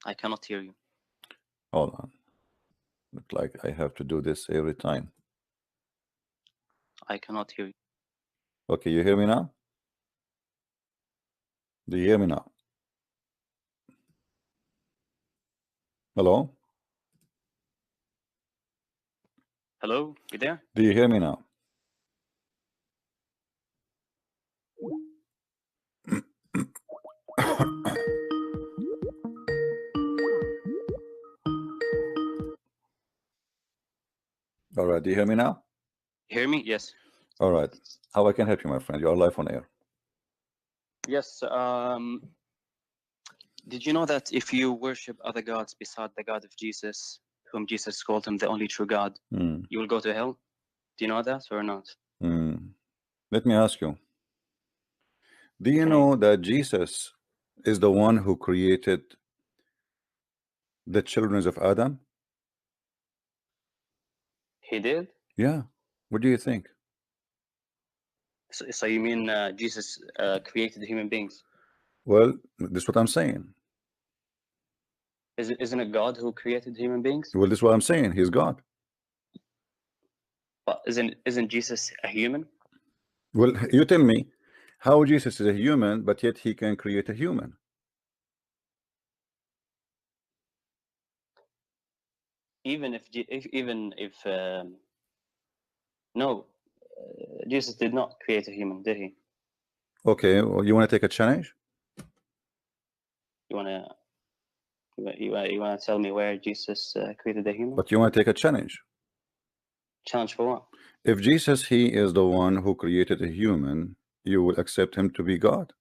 I cannot hear you. Hold on. Look like I have to do this every time. I cannot hear you. Okay, you hear me now? Do you hear me now? Hello? Hello, you there? Do you hear me now? All right, do you hear me now? Hear me? Yes. All right. How I can help you, my friend? You are live on air. Yes. Did you know that if you worship other gods beside the God of Jesus, whom Jesus called him the only true God, you will go to hell? Do you know that or not? Let me ask you. Do you know that Jesus is the one who created the children of Adam? He did? Yeah. What do you think? So you mean Jesus created human beings? Well, this is what I'm saying. Isn't it God who created human beings? Well, this is what I'm saying. He's God. But isn't Jesus a human? Well, you tell me how Jesus is a human, but yet he can create a human. Even if no, Jesus did not create a human, did he? Okay, well, you want to take a challenge? You wanna tell me where Jesus created a human? But you want to take a challenge? Challenge for what? If Jesus, he is the one who created a human, you will accept him to be God?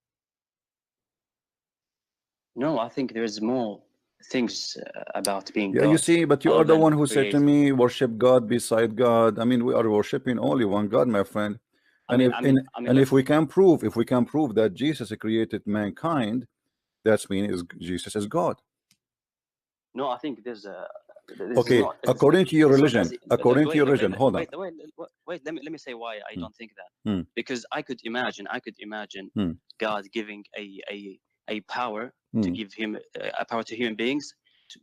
No, I think there's more things about being Yeah, God. you see, but you are the one who said to me, worship God beside God. I mean, we are worshiping only one God, my friend. And if we can prove that Jesus created mankind, that means Jesus is God. No, I think there's a. Okay, according to your religion, hold on. Wait. Let me say why I don't think that. Because I could imagine God giving a power to give him a power to human beings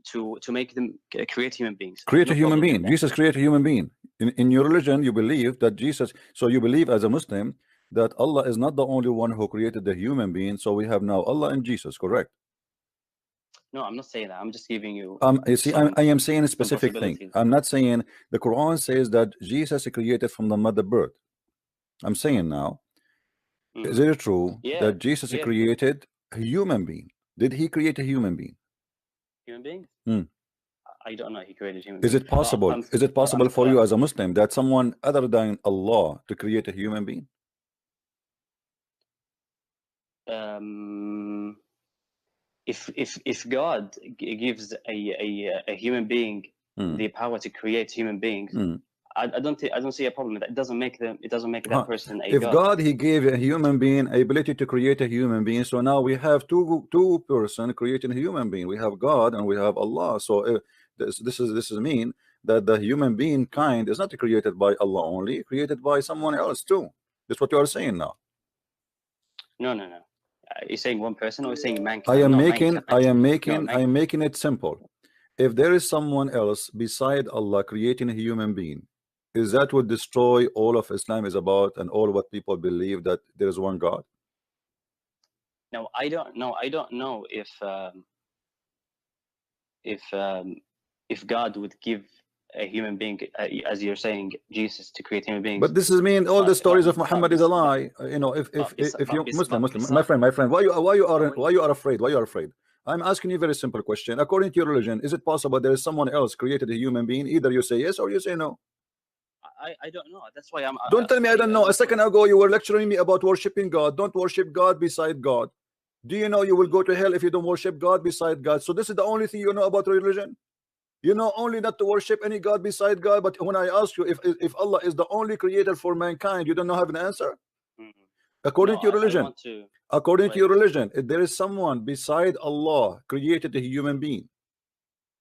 to make them create human beings. Create a human being. Jesus created a human being. In your religion, you believe that Jesus. So you believe as a Muslim that Allah is not the only one who created the human being. So we have now Allah and Jesus, correct? No, I'm not saying that. I'm just giving you. You see, I am saying a specific thing. I'm not saying the Quran says that Jesus created from the mother birth. I'm saying now, is it true that Jesus created a human being? Did he create a human being? Human being? I don't know. He created human being. Is it possible? Is it possible for you as a Muslim that someone other than Allah to create a human being? If God gives a human being the power to create human beings, I don't see a problem with that. It doesn't make that person a God. If God he gave a human being ability to create a human being, so now we have two person creating a human being. We have God and we have Allah. So this is mean that the human being kind is not created by Allah only, created by someone else too. That's what you are saying now. No. You're saying one person, or you're saying mankind? I am making it simple. If there is someone else beside Allah creating a human being, is that what destroy all of Islam is about and all what people believe that there is one God? No, I don't know if God would give a human being, as you're saying, Jesus to create human beings. But this is mean all the stories of Muhammad is a lie. You know, if you Muslim, my friend, why you are afraid? Why you are afraid? I'm asking you a very simple question. According to your religion, is it possible there is someone else created a human being? Either you say yes or you say no. I don't know. That's why I'm. Don't tell me I don't know. A second ago you were lecturing me about worshiping God. Don't worship God beside God. Do you know you will go to hell if you don't worship God beside God? So this is the only thing you know about religion. You know only not to worship any God beside God. But when I ask you if Allah is the only creator for mankind, you don't have an answer. According to your religion, according to your religion, if there is someone beside Allah created a human being.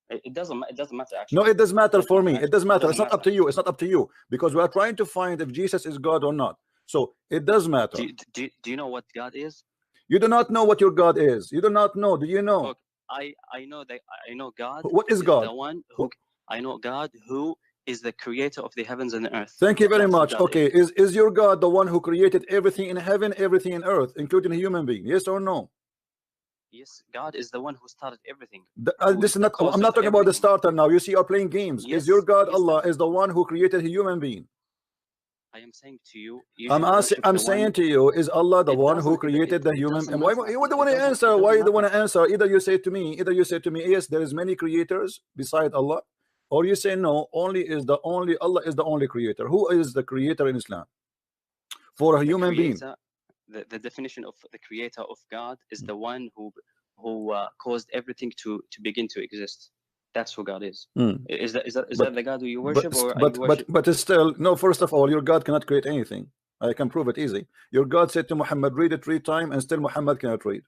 It doesn't matter actually. No, it does matter for me. It doesn't matter. It's not up to you. It's not up to you because we are trying to find if Jesus is God or not. So it does matter. Do you know what God is? You do not know what your God is. You do not know. Do you know? I know that I know God. What is God? The one who I know God who is the creator of the heavens and the earth. Thank you very That's much. who God Okay, is your God the one who created everything in heaven, everything in earth, including a human being? Yes or no? Yes, God is the one who started everything. This is not. I'm not talking about the starter now. You see, you're playing games. Yes, is your God yes, Allah is the one who created a human being? I am saying to you, I'm saying to you, is Allah the one who created the human? And why you don't want to answer? Why you don't want to answer? Either you say to me, yes, there is many creators beside Allah, or you say no, Allah is the only creator. Who is the creator in Islam for a human being? The definition of the creator of God is the one who caused everything to begin to exist. That's who God is. Is that the God who you worship, but still no. First of all, your God cannot create anything. I can prove it easy. Your God said to Muhammad, read it 3 times, and still Muhammad cannot read.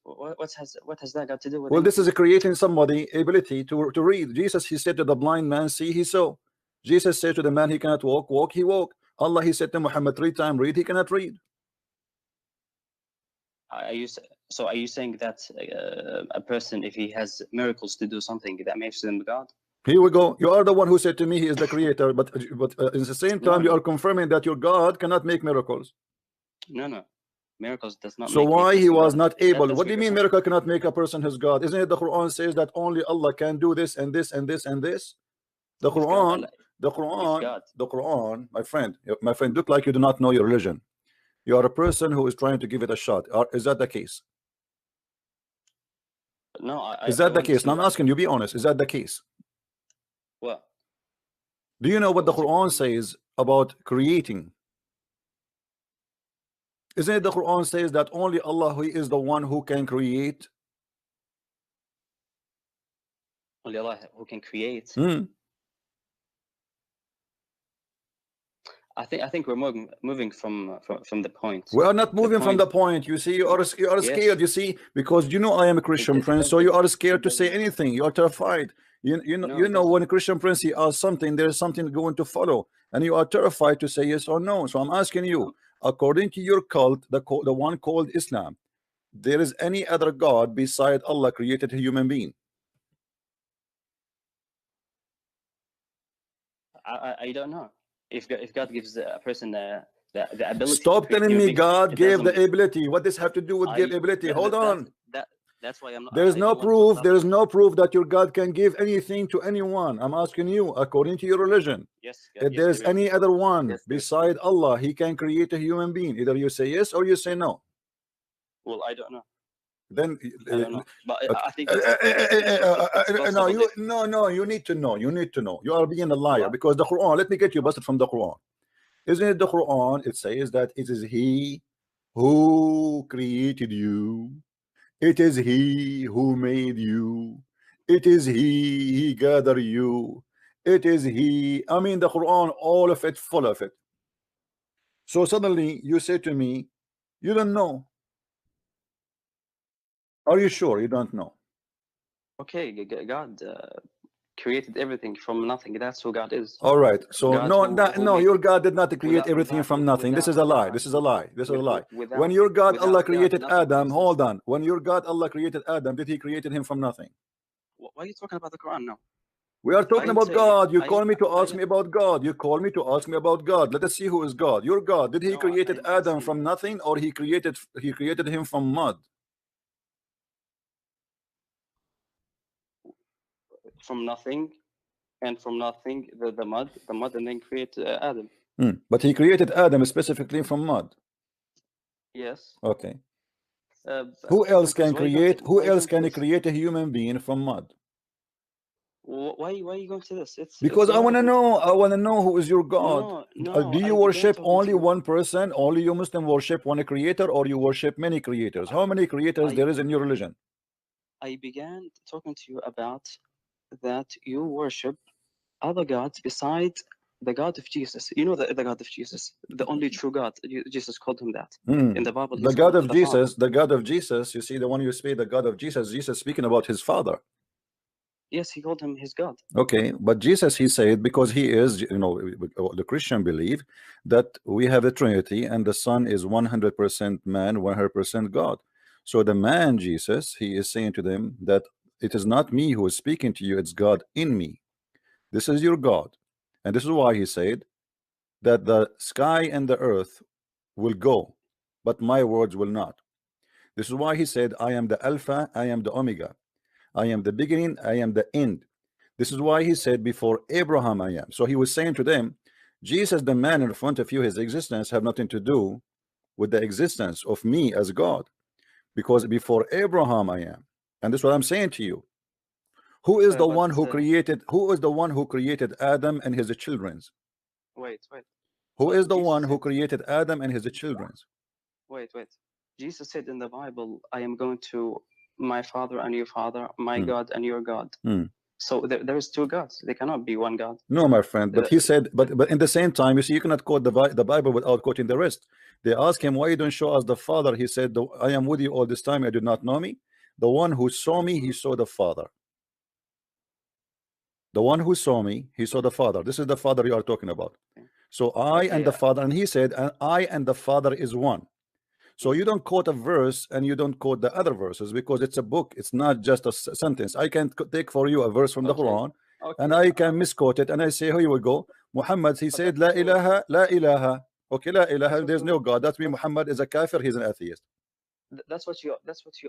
What has that got to do with? Well, this is creating somebody ability to read. Jesus, he said to the blind man, see, he saw. Jesus said to the man, he cannot walk, he walked. Allah, he said to Muhammad 3 times, read, he cannot read. Are you saying that a person, if he has miracles to do something, that makes him God? Here we go. You are the one who said to me he is the creator, but at the same time you are confirming that your God cannot make miracles. No, miracles does not. So why he was not able? What do you mean miracle cannot make a person his God? Isn't it the Quran says that only Allah can do this and this and this and this? The Quran, my friend, look like you do not know your religion. You are a person who is trying to give it a shot. Is that the case? No, is that the case? Now I'm asking you, be honest. Is that the case? What? Do you know what the Quran says about creating? Isn't it the Quran says that only Allah who is the one who can create? Only Allah who can create. I think we're moving from the point. We are not moving from the point. You see, you are scared. You see, because you know I am a Christian prince, so you are scared to say anything. You are terrified. You know when a Christian prince he asks something, there is something going to follow, and you are terrified to say yes or no. So I'm asking you, according to your cult, the one called Islam, there is any other God beside Allah created a human being? I don't know. If God gives a person the ability. Stop telling me God gave the ability. What does have to do with give ability? Hold on. That's why I'm not. There is no proof. There is no proof that your God can give anything to anyone. I'm asking you, according to your religion. Yes. If there is any other one beside Allah, he can create a human being. Either you say yes or you say no. Well, I don't know. Then I don't know. But I think no, you need to know. You need to know. You are being a liar because the Quran. Let me get you busted from the Quran. Isn't it the Quran? It says that it is He who created you. It is He who made you. It is He gathered you. It is He. I mean, the Quran, all of it, full of it. So suddenly you say to me, you don't know. Are you sure you don't know? Okay, God created everything from nothing. That's who God is. All right. So no, your God did not create everything from nothing. This is a lie. This is a lie. This is a lie. When your God Allah created Adam, hold on. When your God Allah created Adam, did He created him from nothing? Why are you talking about the Quran now? We are talking about God. You call me to ask me about God. You call me to ask me about God. Let us see who is God. Your God, did He created Adam from nothing, or He created him from mud? From nothing, and from nothing the mud, and then create Adam. But He created Adam specifically from mud. Yes. Okay. Who else can create? Who else can create a human being from mud? Why are you going to this? Because I want to know. I want to know who is your God. Do you worship only one person? Only you Muslim worship one creator, or you worship many creators? How many creators there is in your religion? I began talking to you about that you worship other gods besides the God of Jesus. You know the God of Jesus, the only true God. Jesus called him that in the Bible. The God of Jesus, the God of Jesus. You see, the one you speak, the God of Jesus. Jesus speaking about his Father. Yes, he called him his God. Okay, but Jesus, he said, because he is, the Christian believe that we have a Trinity and the Son is 100% man, 100% God. So the man Jesus, he is saying to them that it is not me who is speaking to you, it's God in me. This is your God. And this is why he said that the sky and the earth will go, but my words will not. This is why he said, I am the Alpha, I am the Omega, I am the beginning, I am the end. This is why he said, before Abraham I am. So he was saying to them, Jesus, the man in front of you, his existence have nothing to do with the existence of me as God, because before Abraham I am. And this is what I'm saying to you. Who is the one who created, who is the one who created Adam and his children? Wait. Who is the one who created Adam and his children? Wait. Jesus said in the Bible, I am going to my father and your father, my God and your God. So there's two gods. They cannot be one God. No, my friend. But he said, but in the same time, you see, you cannot quote the Bible without quoting the rest. They asked him, why you don't show us the Father? He said, I am with you all this time. You did not know me. The one who saw me, he saw the Father. The one who saw me, he saw the Father. This is the Father you are talking about. So I and the Father, and he said, and I and the Father is one. So you don't quote a verse and you don't quote the other verses, because it's a book. It's not just a sentence. I can take for you a verse from the Quran, and I can misquote it, and I say, here we go. Muhammad, he said, La ilaha, la ilaha. Okay, la ilaha, there's no God. That means Muhammad is a kafir, he's an atheist. That's what you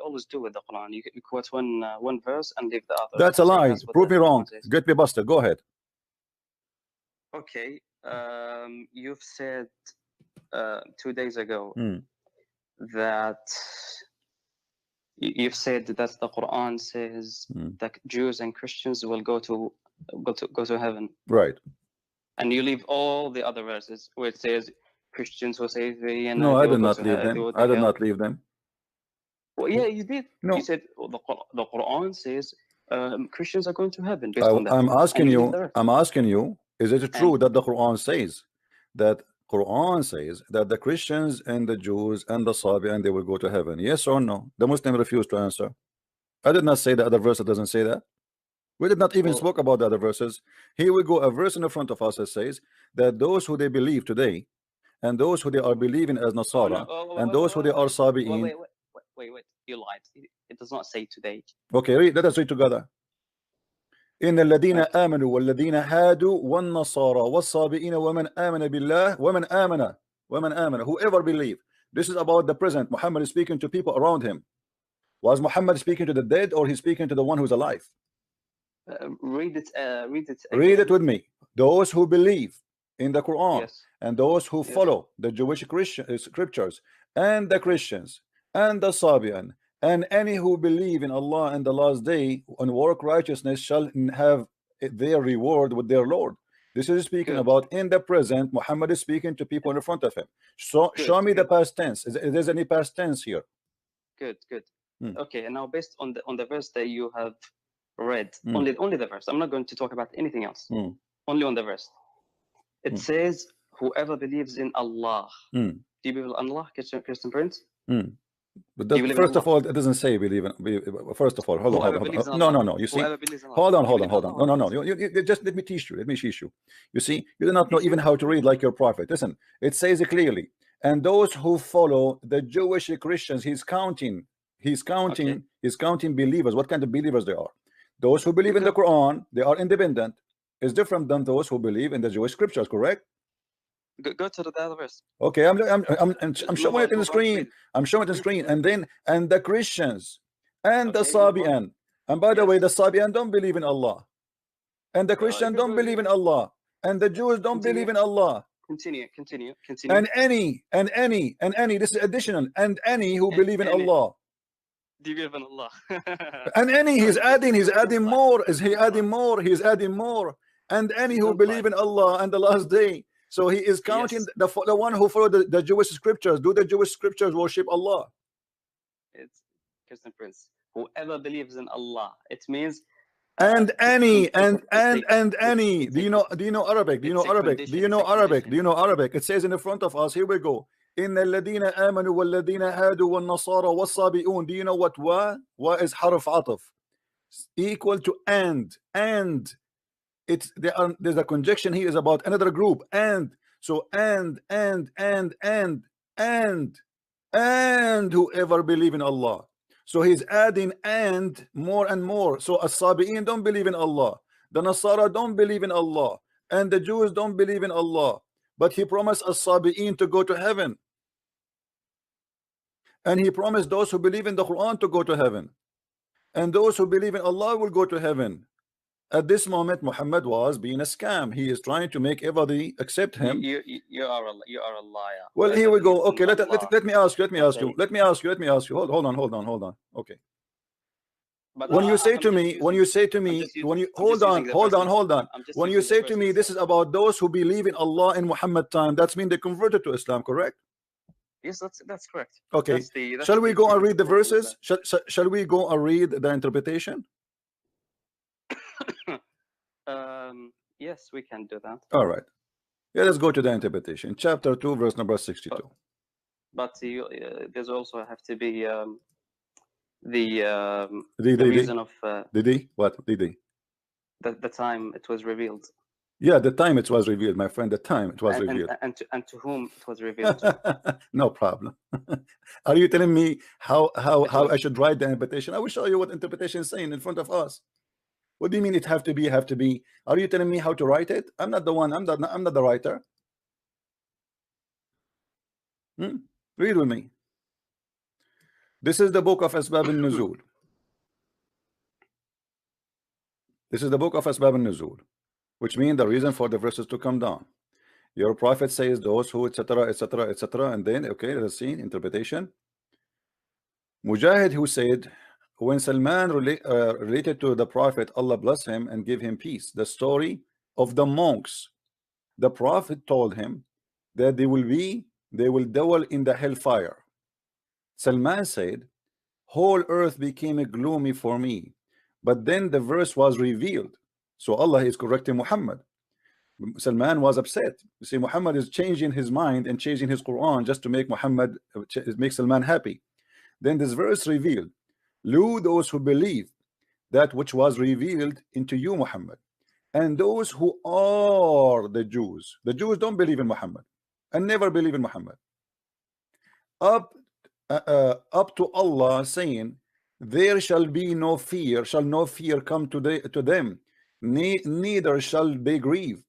always do with the Quran. You quote one verse and leave the other. That's a lie. Prove me wrong. Get me busted. Go ahead. Okay. You've said 2 days ago that you've said that the Quran says that Jews and Christians will go to heaven. Right. And you leave all the other verses where it says Christians will say they. No, I did not leave them. I did not leave them. Well, yeah, you did. No. You said the Quran says Christians are going to heaven based on that. I'm asking you, is it true that the Quran says that the Christians and the Jews and the Sabian, they will go to heaven? Yes or no? The Muslim refused to answer. I did not say the other verse that doesn't say that. We did not even spoke about the other verses. Here we go, a verse in the front of us that says that those who they believe today, and those who they are believing as Nasara, and those who they are Sabi'in. Wait, you lied. It does not say today. Okay, let us read together. إن الذين آمنوا والذين هادوا والنصارى والصابئين ومن آمن بالله ومن آمن whoever believe. This is about the present. Muhammad is speaking to people around him. Was Muhammad speaking to the dead, or he's speaking to the one who's alive? Read it again. Read it with me. Those who believe in the Quran, and those who follow the Jewish Christian scriptures, and the Christians and the Sabian, and any who believe in Allah and the last day and work righteousness shall have their reward with their Lord. This is speaking about in the present. Muhammad is speaking to people in front of him. So show me the past tense. Is there any past tense here? Good. Okay, and now based on the verse that you have read, only the verse. I'm not going to talk about anything else. Only on the verse. It says, whoever believes in Allah. Do you believe in Allah, Christian Prince? But first of all, it doesn't say believe in. First of all, hold on. No. You see, hold on. No. You just let me teach you. You see, you do not know even how to read like your prophet. Listen, it says clearly, and those who follow the Jewish Christians, he's counting believers. What kind of believers they are? Those who believe in the Quran, they are independent. Is different than those who believe in the Jewish scriptures. Correct? Go to the other verse. Okay, I'm showing it in the screen. I'm showing it in the screen, and the Christians and the Sabian. And by the way, the Sabian don't believe in Allah, and the Christian don't believe in Allah, and the Jews don't believe in Allah. Continue. And any. This is additional. And any who believe in Allah. Do you believe in Allah? And any, he's adding more. Is he adding more? He's adding more. And any who believe in Allah and the last day. So he is counting the one who follow the Jewish scriptures. Do the Jewish scriptures worship Allah? It's Christian Prince. Whoever believes in Allah. It means and any. Do you know Arabic? Do you know Arabic? It says in the front of us. Here we go. إن الذين آمنوا والذين هادوا والنصارى والصابئون. Do you know what wa is harf ataf? Equal to and. There's a conjunction here is about another group, and so and and whoever believe in Allah. So he's adding and more and more. So as-Sabi'in don't believe in Allah, the Nasara don't believe in Allah, and the Jews don't believe in Allah, but he promised as-Sabi'in to go to heaven, and he promised those who believe in the Quran to go to heaven, and those who believe in Allah will go to heaven. At this moment, Muhammad was being a scam. He is trying to make everybody accept him. You are a liar. Well, here we go. Okay, let me ask you. Let me ask you. Hold on. Okay. But when you say to me, when you say to me, hold on. When you say to me, this is about those who believe in Allah in Muhammad time, that's mean they converted to Islam, correct? Yes, that's correct. Okay. Shall we go and read the verses? Shall we go and read the interpretation? Yes, we can do that. All right. Yeah, let's go to the interpretation. Chapter 2, verse number 62. But there's also have to be the reason of the time it was revealed. Yeah, the time it was revealed, my friend. The time it was revealed. And to whom it was revealed. No problem. Are you telling me how I should write the interpretation? I will show you what interpretation is saying in front of us. What do you mean it have to be? Are you telling me how to write it? I'm not the one. I'm not the writer. Read with me. This is the book of Asbab al-Nuzul. This is the book of Asbab al-Nuzul, which means the reason for the verses to come down. Your prophet says those who etc., and then okay, let's see interpretation. Mujahid, who said, when Salman related to the prophet, Allah bless him and give him peace, the story of the monks, the prophet told him that they will dwell in the hellfire. Salman said, whole earth became gloomy for me, but then the verse was revealed. So Allah is correcting Muhammad. Salman was upset. You see, Muhammad is changing his mind and changing his Quran just to make Salman happy. Then this verse revealed, Lu those who believe that which was revealed into you, Muhammad, and those who are the Jews. The Jews don't believe in Muhammad and never believe in Muhammad. Up to Allah saying, there shall be no fear, shall no fear come to them, neither shall they grieve.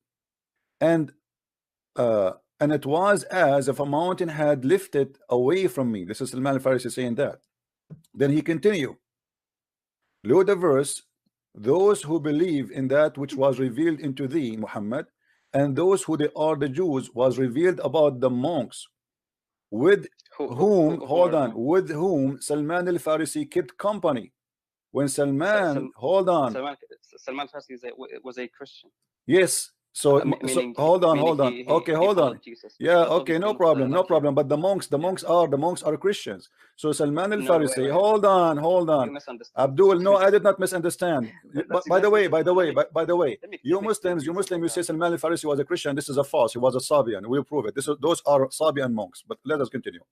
And it was as if a mountain had lifted away from me. This is Salman al-Farisi saying that. Then he continued, look the verse, those who believe in that which was revealed into thee, Muhammad, and those who they are the Jews was revealed about the monks, with whom Salman al-Farisi kept company. When Salman al-Farisi was a Christian. Yes. So hold on. Okay, hold on. Yeah, okay, no problem. But the monks are Christians. So Salman al-Farisi, hold on. Abdul, no, I did not misunderstand. By the way, you Muslims, you say Salman al-Farisi was a Christian. This is a false. He was a Sabian. We'll prove it. Those are Sabian monks. But let us continue.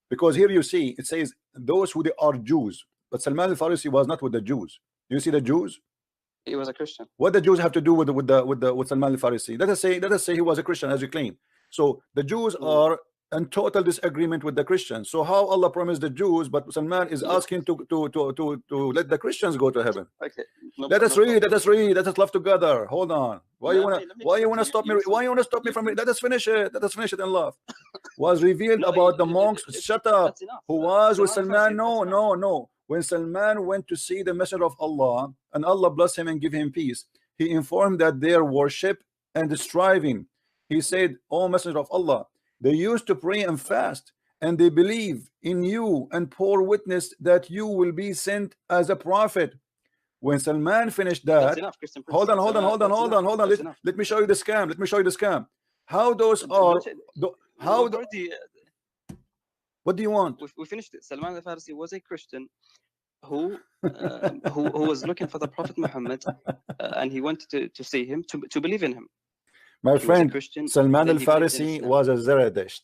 Because here you see, it says those who they are Jews. But Salman al-Farisi was not with the Jews. You see the Jews? He was a Christian. What the Jews have to do with Salman al-Farisi? Let us say he was a Christian, as you claim. So the Jews are in total disagreement with the Christians. So how Allah promised the Jews, but Salman is asking to let the Christians go to heaven? Okay. Let us read. Let us love together. Hold on. Why you wanna stop me? Why you wanna stop me from it? Let us finish it. Let us finish it in love. Was revealed about the monks. Shut up. Who was with Salman? No. When Salman went to see the Messenger of Allah, and Allah bless him and give him peace, he informed that their worship and striving. He said, O Messenger of Allah, they used to pray and fast, and they believe in you and bore witness that you will be sent as a prophet. When Salman finished that, hold on. Let me show you the scam. How those are? What do you want? We finished it. Salman al-Farisi was a Christian who was looking for the Prophet Muhammad, and he wanted to see him, to believe in him. My friend, Salman al-Farisi was a Zaradisht.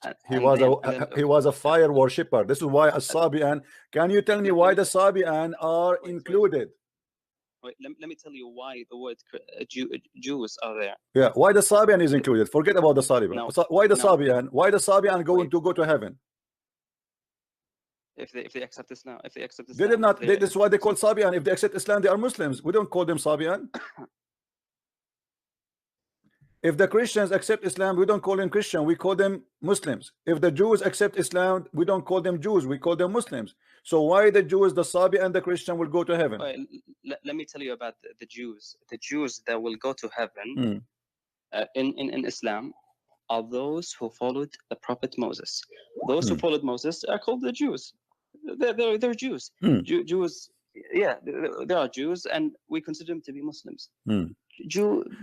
He was a fire worshipper. This is why as-Sabi'an. Can you tell me why the Sabi'an are included? Wait, let me tell you why the word Jews are there. Yeah, why the Sabi'an is included. Forget about the Sabi'an. Why the Sabi'an? Why the Sabi'an going to go to heaven? If they accept Islam, they did not. That's why they call Sabian. If they accept Islam, they are Muslims. We don't call them Sabian. If the Christians accept Islam, we don't call them Christian. We call them Muslims. If the Jews accept Islam, we don't call them Jews. We call them Muslims. So why the Jews, the Sabi, and the Christian will go to heaven? Well, let me tell you about the Jews. The Jews that will go to heaven in Islam are those who followed the Prophet Moses. Those who followed Moses are called the Jews. They're Jews. Jews, yeah, they are Jews, and we consider them to be Muslims.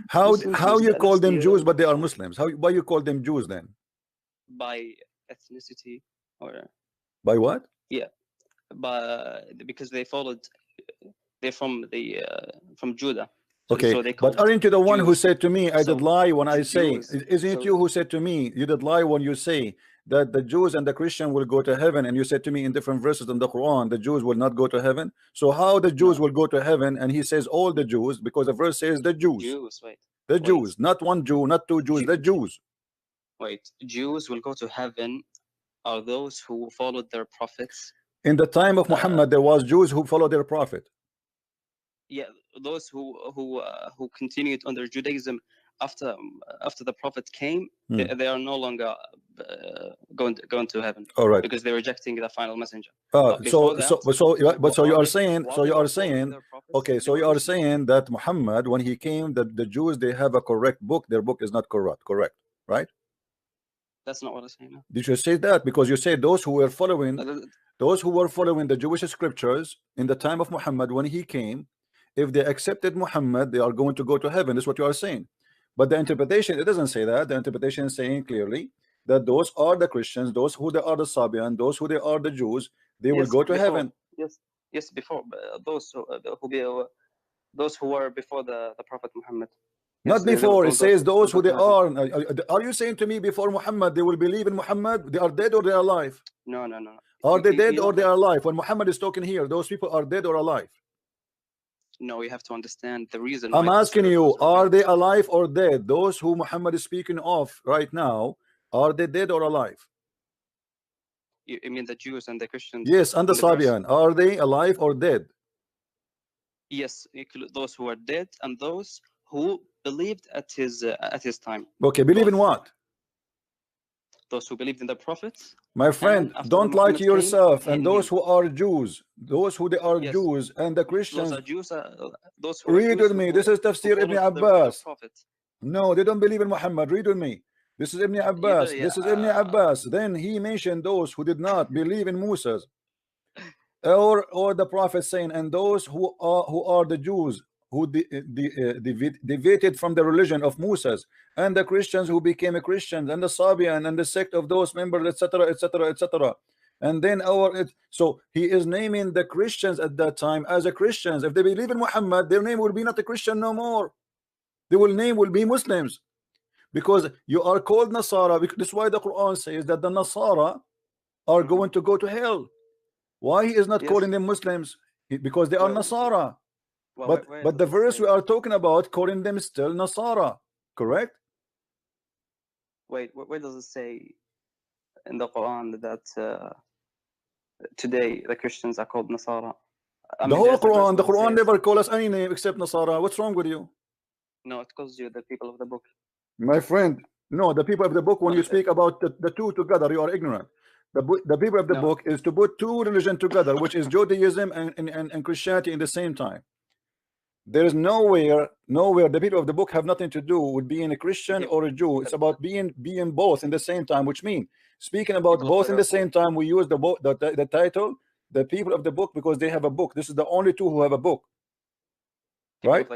How you call them Jews, but they are Muslims? Why you call them Jews then? By ethnicity, or by what? Yeah, because they followed. They're from Judah. Okay, so but aren't you the one who said to me, I did lie when I say, isn't it you who said to me, you did lie when you say that the Jews and the Christian will go to heaven, and you said to me in different verses in the Quran, the Jews will not go to heaven? So how the Jews will go to heaven? And he says all the Jews, because the verse says the Jews. The Jews, not one Jew, not two Jews, the Jews. Wait, Jews will go to heaven are those who followed their prophets. In the time of Muhammad, there was Jews who followed their prophet. Yeah, those who continued under Judaism after the Prophet came, they are no longer going to heaven. All right, because they're rejecting the final messenger. So you are saying, okay, so you are saying that Muhammad, when he came, that the Jews, they have a correct book, their book is not corrupt, right? That's not what I'm saying. No. Did you say that? Because you say those who were following the Jewish scriptures in the time of Muhammad when he came, if they accepted Muhammad, they are going to go to heaven. That's what you are saying. But the interpretation, it doesn't say that. The interpretation is saying clearly that those are the Christians, those who they are the Sabian, those who they are the Jews, they will go to heaven. Yes, before those who were before the Prophet Muhammad. Not before. It says those who they are. Are you saying to me before Muhammad they will believe in Muhammad? They are dead or they are alive? No. Are they dead or they are alive? When Muhammad is talking here, those people are dead or alive? No, you have to understand the reason. I'm asking you, are they alive or dead? Those who Muhammad is speaking of right now, are they dead or alive? You mean the Jews and the Christians? Yes, and the Sabian. Are they alive or dead? Yes, those who are dead and those who believed at his time. Okay, believe in what? Those who believed in the prophets. My friend, don't lie to yourself. And those who are Jews, those who they are Jews, and the Christians. Those are Jews. Those who read with me. This is Tafsir Ibn Abbas. No, they don't believe in Muhammad. Read with me. This is Ibn Abbas. This is Ibn Abbas. Then he mentioned those who did not believe in Moses, or the Prophet, saying, and those who are the Jews who deviated from the religion of Moses, and the Christians who became a Christian, and the Sabian and the sect of those members, etc., etc., etc. And then so he is naming the Christians at that time as a Christians. If they believe in Muhammad, their name will be not a Christian no more. Their name will be Muslims, because you are called Nasara. That's why the Quran says that the Nasara are going to go to hell. Why he is not calling them Muslims? Because they are Nasara. But the verse we are talking about, calling them still Nasara, correct? Wait, where does it say in the Quran that today the Christians are called Nasara? The whole Quran, the Quran never calls us any name except Nasara. What's wrong with you? No, it calls you the people of the book. My friend, no, the people of the book, when you speak about the two together, you are ignorant. The people of the book is to put two religions together, which is Judaism and Christianity in the same time. There is nowhere the people of the book have nothing to do with being a Christian or a Jew. It's about being both in the same time, which means speaking about both in the same time. We use the title, the people of the book, because they have a book. This is the only two who have a book, right?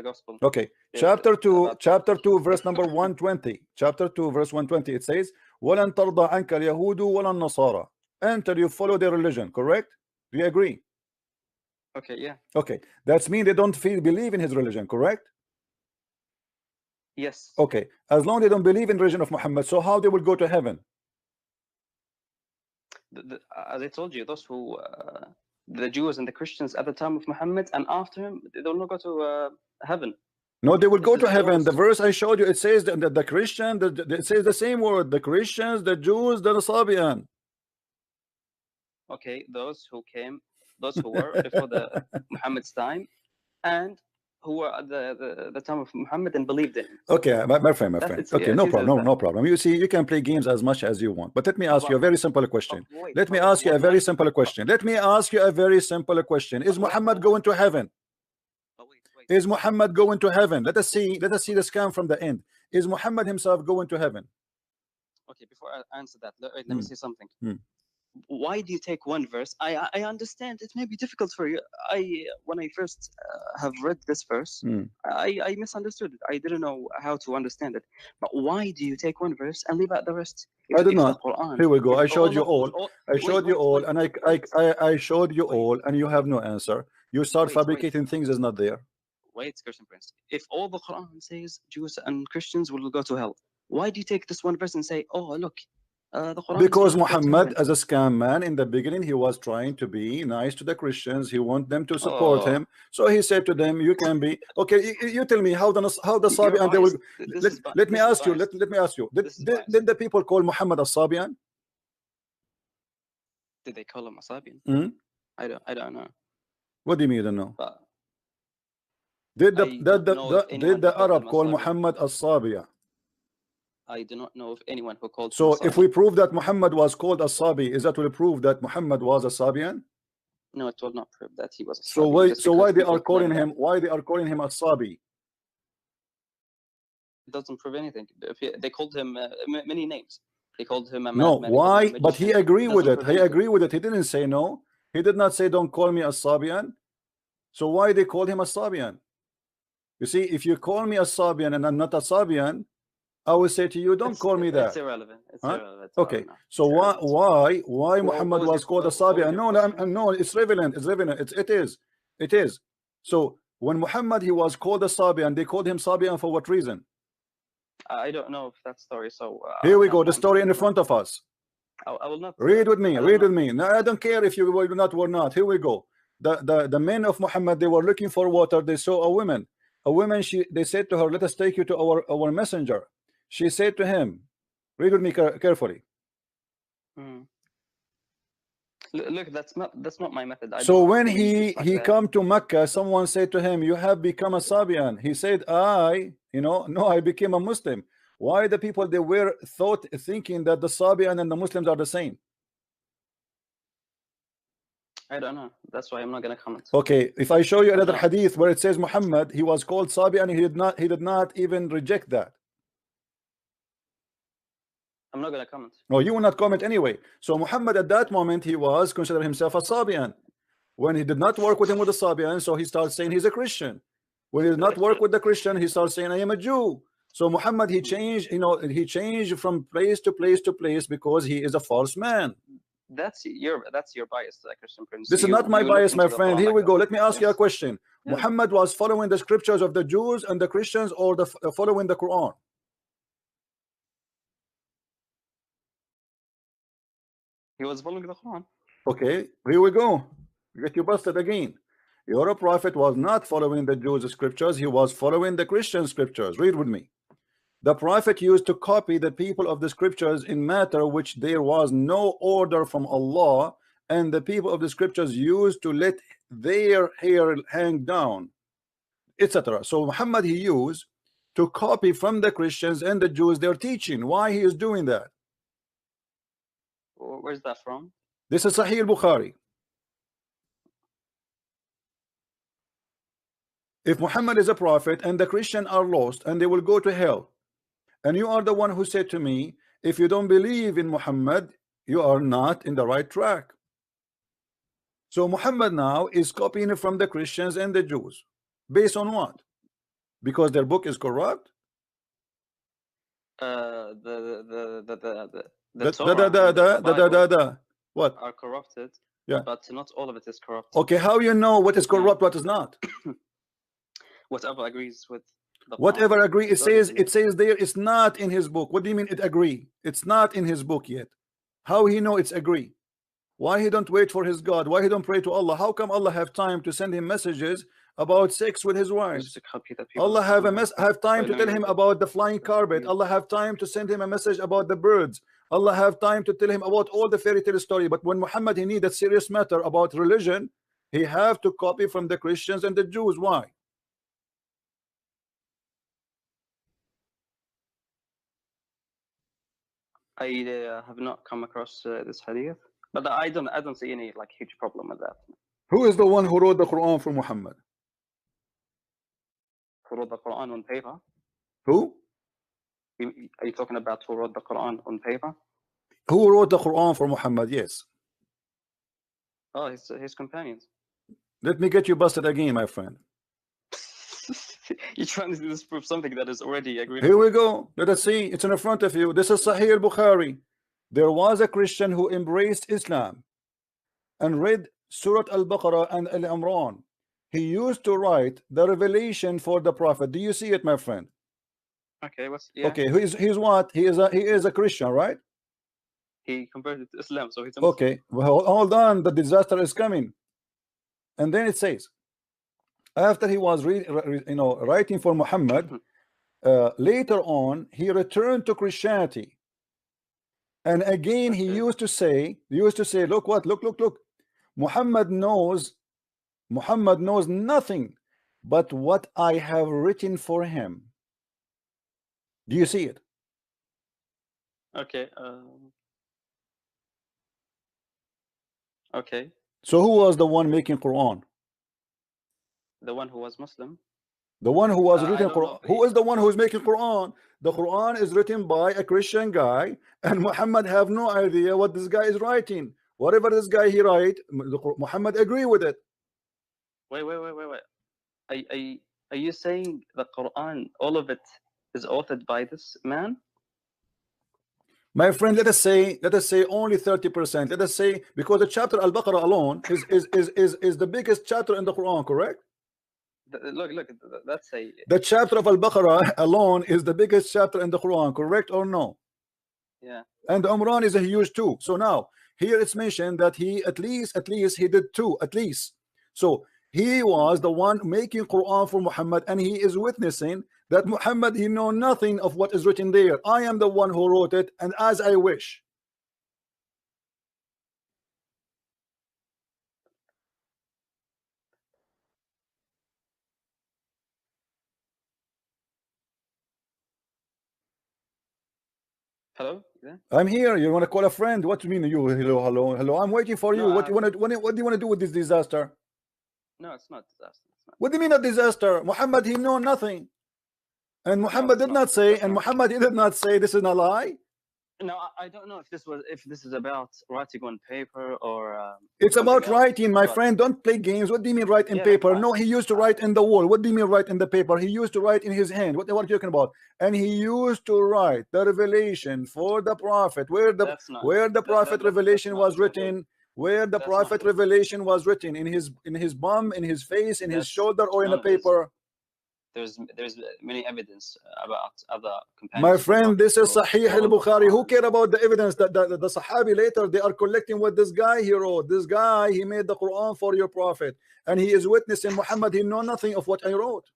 Okay, chapter 2 verse number 120. Chapter 2 verse 120. It says, "Walan tarda anka al-yahudu walan nasara," until you follow their religion. Correct? Do you agree? Okay, yeah. Okay, that's mean they don't believe in his religion, correct? Yes. Okay, as long as they don't believe in the religion of Muhammad, so how they will go to heaven? As I told you, those who the Jews and the Christians at the time of Muhammad and after him, they will not go to heaven. No, they will go to heaven. The verse I showed you, it says that the Christian, it says the same word, the Christians, the Jews, the Sabian. Okay, those who were before the Muhammad's time, and who were at the time of Muhammad and believed in him. Okay, my friend. Okay, no problem, no problem. You see, you can play games as much as you want, but let me ask you a very simple question. Let me ask you a very simple question. Is Muhammad going to heaven? Is Muhammad going to heaven? Let us see the scam from the end. Is Muhammad himself going to heaven? Okay, before I answer that, let me say something. Why do you take one verse? I understand it may be difficult for you. When I first have read this verse, I misunderstood it. I didn't know how to understand it. But why do you take one verse and leave out the rest? I did not. Here we go. I showed you all. I showed you all, and I showed you all, and you have no answer. You start fabricating things is not there. Wait, Christian Prince. If all the Quran says Jews and Christians will go to hell, why do you take this one verse and say, "Oh, look"? Because Muhammad, as a scam man, in the beginning he was trying to be nice to the Christians. He want them to support him, so he said to them, "You can be okay." You tell me how the Sabian they will. Let me ask you. Let me ask you. Did the people call Muhammad a Sabian? Did they call him a Sabian? I don't know. What do you mean you don't know? Did the Arab call Muhammad a Sabian? I do not know of anyone who called. So if we prove that Muhammad was called a Sabi, is that will prove that Muhammad was a Sabian? No, it will not prove that he was a Sabi. So why they are calling him? Why they are calling him a Sabi? It doesn't prove anything. They called him many names. They called him a no. madman. Why? But he agreed with it. He agreed with it. He didn't say no. He did not say don't call me a Sabian. So why they called him a Sabian? You see, if you call me a Sabian and I'm not a Sabian, I will say to you, don't call me that. It's irrelevant. It's irrelevant. Okay. So why Muhammad was called a Sabian? No, it's relevant. It's relevant. It is. So when Muhammad he was called a Sabian, they called him Sabian for what reason? I don't know if that story. So here we go. The story in front of us. I will not read with me. Read with me. No, I don't care if you will not or not. Here we go. The men of Muhammad, they were looking for water. They saw a woman. They said to her, "Let us take you to our messenger." She said to him, read with me carefully. Look, that's not my method. So when he come to Mecca, someone said to him, "You have become a Sabian." He said, no, I became a Muslim. Why the people they were thinking that the Sabian and the Muslims are the same? I don't know. That's why I'm not going to comment. Okay, if I show you another hadith where it says Muhammad, he was called Sabian, he did not even reject that. I'm not going to comment. No, you will not comment anyway. So Muhammad at that moment, he was considering himself a Sabian. When he did not work with him with the Sabian, so he starts saying he's a Christian. When he did not work with the Christian, he starts saying I am a Jew. So Muhammad, he changed, he changed from place to place to place because he is a false man. That's your bias, Christian Prince. This is not my bias, my friend. Here we go. Let me ask you a question. Yeah. Muhammad was following the scriptures of the Jews and the Christians, or following the Quran? He was following the Quran. Okay, here we go. Get you busted again. Your prophet was not following the Jews' scriptures. He was following the Christian scriptures. Read with me. The prophet used to copy the people of the scriptures in matter which there was no order from Allah, and the people of the scriptures used to let their hair hang down, etc. So Muhammad, he used to copy from the Christians and the Jews their teaching. Why he is doing that? Where's that from? This is Sahih Bukhari. If Muhammad is a prophet and the Christians are lost and they will go to hell, and you are the one who said to me, if you don't believe in Muhammad, you are not in the right track. So Muhammad now is copying from the Christians and the Jews. Based on what? Because their book is corrupt? What? Are corrupted. Yeah. But not all of it is corrupt. Okay, how you know what is corrupt, what is not? Whatever agrees with the whatever agree, it says there it's not in his book. What do you mean it agree? It's not in his book yet. How he know it's agree? Why he don't wait for his God? Why he don't pray to Allah? How come Allah have time to send him messages about sex with his wives? Allah have time to tell him about the flying carpet. Allah have time to send him a message about the birds. Allah have time to tell him about all the fairy tale story. But when Muhammad he need a serious matter about religion, he have to copy from the Christians and the Jews. Why? I have not come across this hadith, but I don't see any like huge problem with that. Who is the one who wrote the Quran for Muhammad? Who wrote the Quran on paper? Who? Are you talking about who wrote the Quran on paper? Who wrote the Quran for Muhammad? Yes. Oh, his companions. Let me get you busted again, my friend. You're trying to disprove something that is already agreed. Here we go. Let us see. It's in front of you. This is Sahih al-Bukhari. There was a Christian who embraced Islam and read Surah Al-Baqarah and Al-Imran. He used to write the revelation for the Prophet. Do you see it, my friend? Okay, yeah. Okay, he's what? He is a Christian, right? He converted to Islam, so he's a Muslim. Okay, well, hold on. The disaster is coming. And then it says, after he was writing for Muhammad, later on he returned to Christianity, and again he used to say, look what, look, Muhammad knows nothing but what I have written for him. Do you see it? Okay. Okay. So who was the one making Quran? The one who was Muslim. The one who was written Quran. Who is the one who is making Quran? The Quran is written by a Christian guy, and Muhammad have no idea what this guy is writing. Whatever this guy he write, Muhammad agree with it. Wait. Are you saying the Quran, all of it, is authored by this man? My friend, let us say only 30%. Let us say, because the chapter Al-Baqarah alone is the biggest chapter in the Quran, correct? Look, let's say the chapter of Al-Baqarah alone is the biggest chapter in the Quran, correct or no? Yeah. And Umran is a huge too. So now here it's mentioned that he at least he did two, at least. So he was the one making Quran for Muhammad, and he is witnessing that Muhammad he know nothing of what is written there. I am the one who wrote it, and as I wish. Hello? Yeah? I'm here. You want to call a friend? What do you mean? You hello? I'm waiting for you. What do you want to? What do you want to do with this disaster? No, it's not disaster. What do you mean a disaster? Muhammad he know nothing, and Muhammad did not say, and Muhammad he did not say this is a lie. No, I don't know if this is about writing on paper or. It's about writing, my friend. Don't play games. What do you mean write in paper? No, he used to write in the wall. What do you mean write in the paper? He used to write in his hand. What are you talking about? And he used to write the revelation for the Prophet, where the Prophet revelation was written. Where the Prophet revelation was written, in his bum, in his face, in his shoulder, or in a paper. There's many evidence about other companions. My friend, this is Sahih al-Bukhari. Who care about the evidence that the Sahabi later they are collecting what this guy he wrote? This guy he made the Quran for your Prophet, and he is witnessing Muhammad. He know nothing of what I wrote.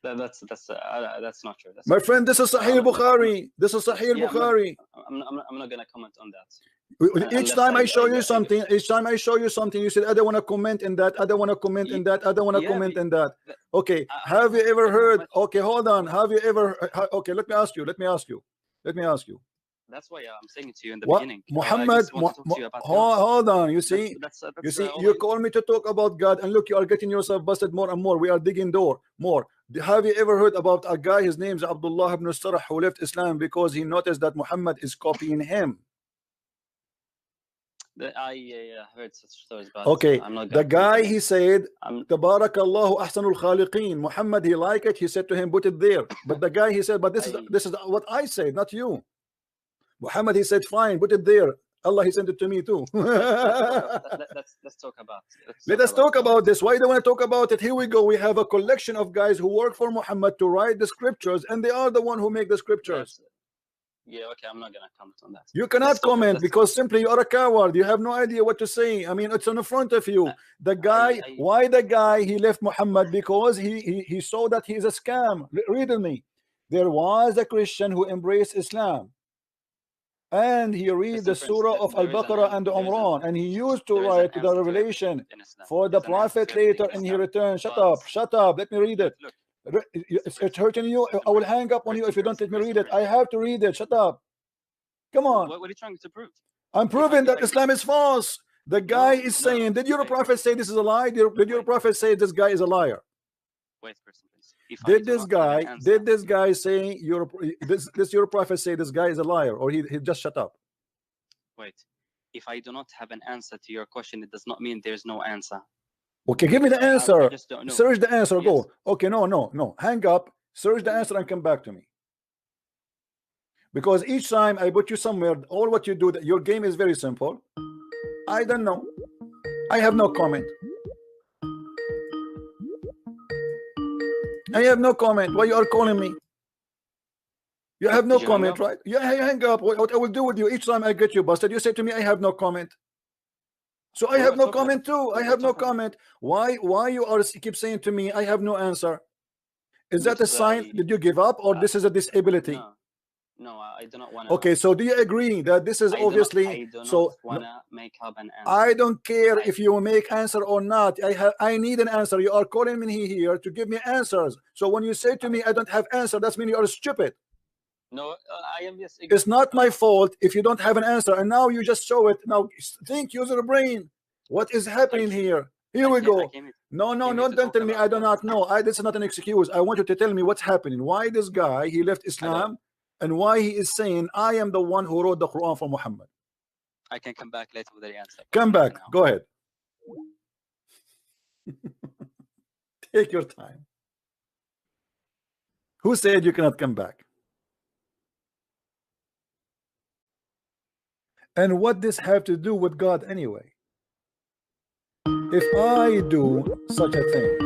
That's not true. My friend, this is Sahih al-Bukhari. This is Sahih al-Bukhari. I'm not gonna comment on that. Each time I show you something, you said I don't want to comment in that. I don't want to comment in that. I don't want to comment in that. Okay, have you ever heard? Okay, hold on. Have you ever? Okay, let me ask you. That's why I'm saying it to you in the beginning. Muhammad, hold on. You see, you call me to talk about God, and look, you are getting yourself busted more and more. We are digging more. Have you ever heard about a guy? His name is Abdullah ibn Sarah, who left Islam because he noticed that Muhammad is copying him. I heard such stories, but okay, I'm not the guy he said Tabarakallahu ahsanul khaliqeen. Muhammad he liked it, he said to him put it there, but the guy he said, but this is what I said, not you. Muhammad he said fine, put it there. Allah he sent it to me too. let's talk about let us talk about this. Why do you want to talk about it? Here we go. We have a collection of guys who work for Muhammad to write the scriptures, and they are the one who make the scriptures. Yeah, okay, I'm not gonna comment on that. You cannot comment because simply you are a coward. You have no idea what to say. I mean, it's in front of you. The guy, why the guy he left Muhammad? Because he saw that he is a scam. Read me. There was a Christian who embraced Islam and he read the surah of Al-Baqarah and Umran, and he used to write the revelation for the prophet later, and he returned. Shut up, let me read it. It's hurting you. I will hang up on you if you don't let me read it. I have to read it. Shut up. Come on. What are you trying to prove? I'm proving that Islam is false. The guy is saying, did your prophet say this is a lie? Did your prophet say this guy is a liar? Wait, person, please. Did this guy say your prophet say this guy is a liar, or he just shut up? Wait, if I do not have an answer to your question, it does not mean there's no answer. Okay, give me the answer. I just don't know. Search the answer. Yes. Go. Okay, no. Hang up. Search the answer and come back to me. Because each time I put you somewhere, all what you do, your game is very simple. I don't know. I have no comment. I have no comment. Why you are calling me? You have no comment, right? Yeah, hang up. What I will do with you each time I get you busted, you say to me, I have no comment. So I have no comment too. I have no comment. Why you are keep saying to me, I have no answer? Is that a sign that you give up, or this is a disability? No, I do not want to. Okay, so do you agree that this is obviously? I do not want to make up an answer. I don't care if you make answer or not. I need an answer. You are calling me here to give me answers. So when you say to me, I don't have answer, that means you are stupid. No, I am. Yes, it's not my fault if you don't have an answer, and now you just show it. Now think, use your brain. What is happening here? Here we go. No, don't tell me I do not know. This is not an excuse. I want you to tell me what's happening. Why this guy, he left Islam, and why he is saying, I am the one who wrote the Quran for Muhammad. I can come back later with the answer. Come back. Go ahead. Take your time. Who said you cannot come back? And what does have to do with God anyway? If I do such a thing.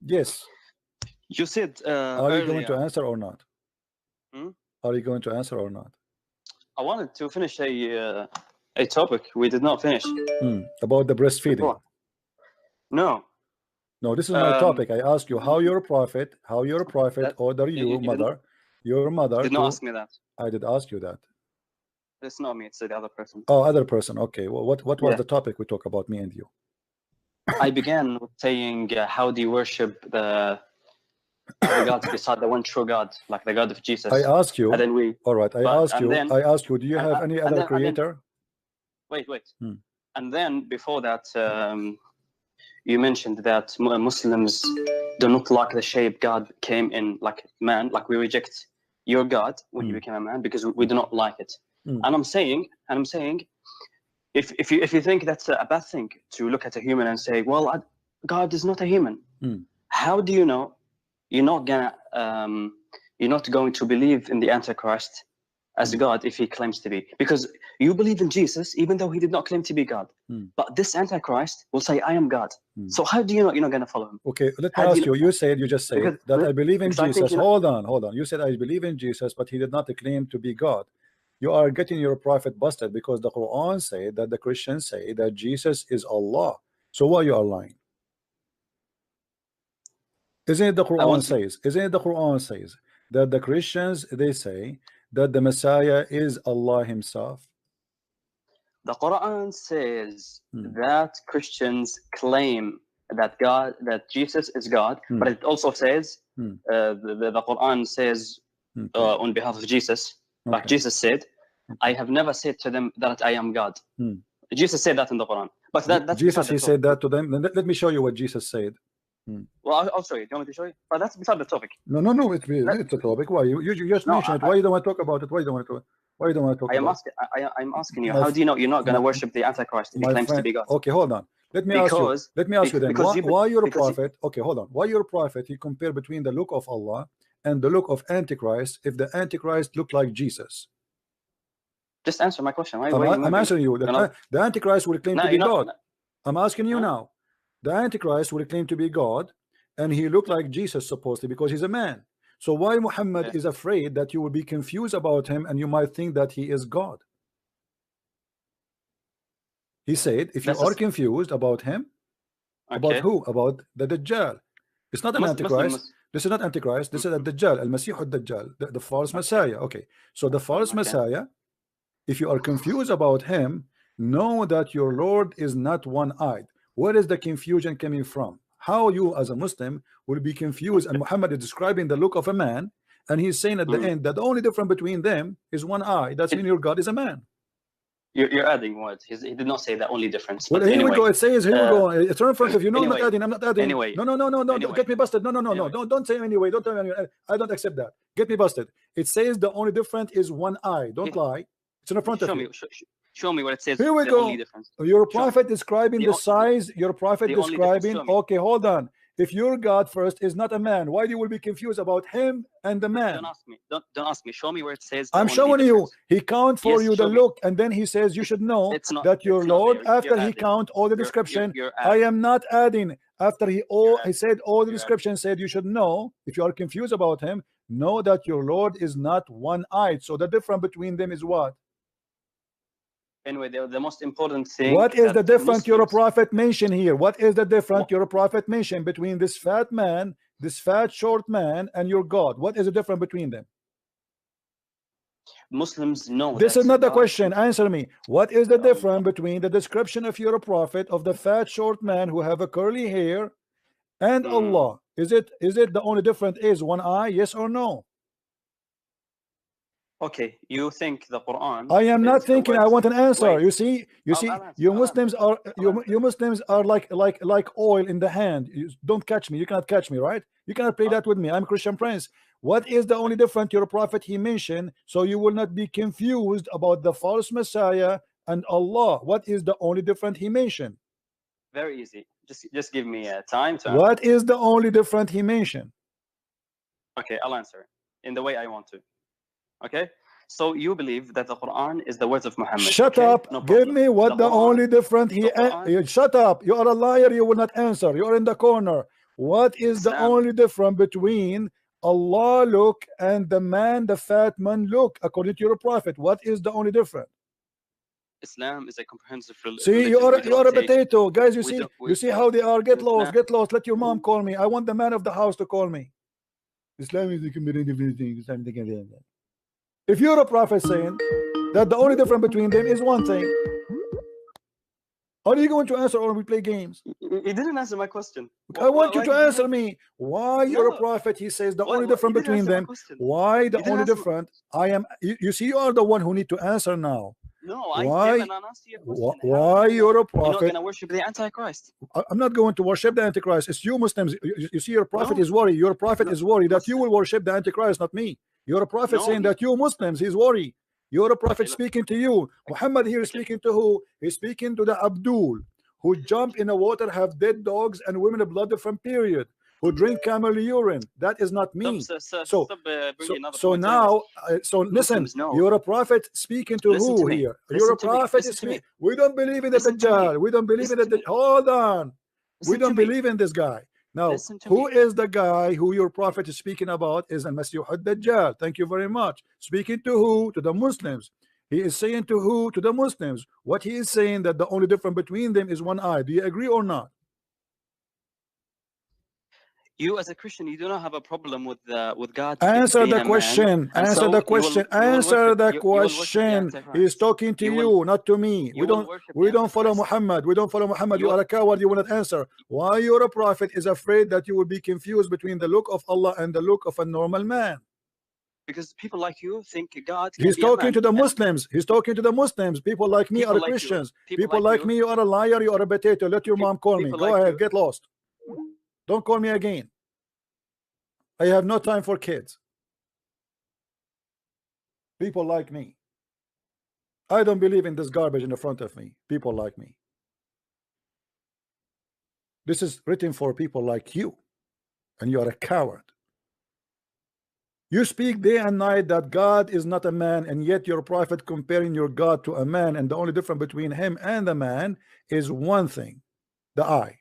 Yes. You said are you going to answer or not? Hmm? Are you going to answer or not? I wanted to finish a topic we did not finish. About the breastfeeding. Before. No, this is my topic. I ask you how your prophet order you your mother did not ask me that. I did ask you that. It's not me, it's the other person. Oh, other person. Okay, well, what was the topic we talk about, me and you? I began with saying how do you worship the gods beside the one true God, like the God of Jesus? I ask you, and then we all right, I ask you, do you have any other creator? Wait. And then before that, you mentioned that Muslims do not like the shape God came in, like man, like we reject your God when you became a man because we do not like it. And I'm saying, if you think that's a bad thing to look at a human and say, well, God is not a human, how do you know you're not going to believe in the Antichrist as God if he claims to be? Because you believe in Jesus even though he did not claim to be God. But this Antichrist will say, I am God. So how do you know you're not going to follow him? Okay, let me ask you. You just said that I believe in Jesus. Hold on. You said I believe in Jesus, but he did not claim to be God. You are getting your prophet busted because the Quran say that the Christians say that Jesus is Allah. So why you are lying? Isn't it the Quran says that the Christians, they say that the Messiah is Allah himself? The Quran says that Christians claim that Jesus is God, but it also says the Quran says on behalf of Jesus, like Jesus said, I have never said to them that I am God. Jesus said that in the Quran, but that's Jesus. He said that to them. Let me show you what Jesus said. Well, I'll show you. Do you want me to show you? But that's beside the topic. No. It's a topic. Why you just mentioned it? Why you don't want to talk about it? Why you don't want to talk about it? I'm asking you. How do you know you're not going to worship the Antichrist if he claims to be God? Okay, hold on. Let me ask you then. Why your prophet? Okay, hold on. Why your prophet? He compared between the look of Allah and the look of Antichrist. If the Antichrist looked like Jesus. Just answer my question. I'm answering you. The Antichrist will claim to be God. I'm asking you now. The Antichrist will claim to be God, and he looked like Jesus supposedly because he's a man. So why Muhammad is afraid that you will be confused about him and you might think that he is God? He said, if you are confused about him, about who? About the Dajjal. It's not an Antichrist. This is not Antichrist. This is Ad-Dajjal, Al-Masih Ad-Dajjal, the false Messiah. Okay, so the false Messiah, if you are confused about him, know that your Lord is not one-eyed. Where is the confusion coming from? How you as a Muslim will be confused, and Muhammad is describing the look of a man, and he's saying at the end that the only difference between them is one eye. That's when your God is a man. You're adding words. He did not say the only difference. Well, here we go. It says, here we go. It's right in front of you. No, anyway, I'm not adding. I'm not adding. Anyway, no, don't get me busted. No, don't say anyway. Don't tell me anyway. I don't accept that. Get me busted. It says the only difference is one eye. Don't lie. It's in front of you. Show me what it says. Here we go. Your prophet describing the size. Your prophet describing. Okay, hold on. If your God first is not a man, why you will be confused about him and the man? Don't ask me. Don't ask me. Show me where it says. I'm showing you. He count for you the look, and then he says you should know that your Lord. After he count all the description, I am not adding. After he said all the description, said you should know. If you are confused about him, know that your Lord is not one-eyed. So the difference between them is what? Anyway, the most important thing. What is the difference your prophet mentioned here? What is the difference your prophet mentioned between this fat man, this fat short man, and your God? What is the difference between them? Muslims know. This is not the question. Answer me. What is the difference between the description of your prophet of the fat short man who have a curly hair and Allah? Is it the only difference is one eye? Yes or no? Okay, you think the Quran? I am not thinking. I want an answer. Wait. You see, you Muslims are you Muslims are like oil in the hand. You don't catch me. You cannot catch me, right? You cannot play that with me. I'm Christian Prince. What is the only difference your prophet he mentioned, so you will not be confused about the false Messiah and Allah? What is the only difference he mentioned? Very easy. Just give me time to. What is the only difference he mentioned? Okay, I'll answer in the way I want to. Okay, so you believe that the Quran is the words of Muhammad. Shut up. No, give me what the only difference he. Shut up. You are a liar. You will not answer. You are in the corner. What is the only difference between Allah look and the man, the fat man look, according to your prophet? What is the only difference? Islam is a comprehensive religion. See, you are a potato, guys. You see how they are. Get lost. Get lost. Let your mom call me. I want the man of the house to call me. Islam is a comprehensive thing. If you're a prophet saying that the only difference between them is one thing, are you going to answer or we play games? You didn't answer my question. I want you to answer me. Why you're a prophet? He says the only difference between them. Why the only difference? I am. You see, you are the one who need to answer now. No, I gave an answer to your question. Why you're a prophet? You're not going to worship the Antichrist. I'm not going to worship the Antichrist. It's you Muslims. You see, your prophet is worried. Your prophet is worried that you will worship the Antichrist, not me. You're a prophet saying that you Muslims, he's worried. You're a prophet speaking to you. Muhammad here is speaking to who? He's speaking to the Abdul, who jump in the water, have dead dogs and women blood from period, who drink camel urine. That is not me. So now, listen, you're a prophet speaking to who here? You're a prophet speaking. We don't believe in the Dajjal. We don't believe in the hold on. We don't believe in this guy. Now, who is the guy who your prophet is speaking about? Is Al-Masih Ad-Dajjal. Thank you very much. Speaking to who? To the Muslims. He is saying to who? To the Muslims. What he is saying that the only difference between them is one eye. Do you agree or not? You as a Christian, you do not have a problem with God. Answer the question. Answer the question. Answer the question. He's talking to you, not to me. We don't follow Muhammad. We don't follow Muhammad. You are a coward. You will not answer. Why you're a prophet is afraid that you will be confused between the look of Allah and the look of a normal man. Because people like you think God. He's talking to the Muslims. He's talking to the Muslims. People like me are Christians. People like me, you are a liar. You are a potato. Let your mom call me. Go ahead. Get lost. Don't call me again. I have no time for kids. People like me. I don't believe in this garbage in the front of me. People like me. This is written for people like you, and you are a coward. You speak day and night that God is not a man, and yet your prophet comparing your God to a man, and the only difference between him and the man is one thing, the eye.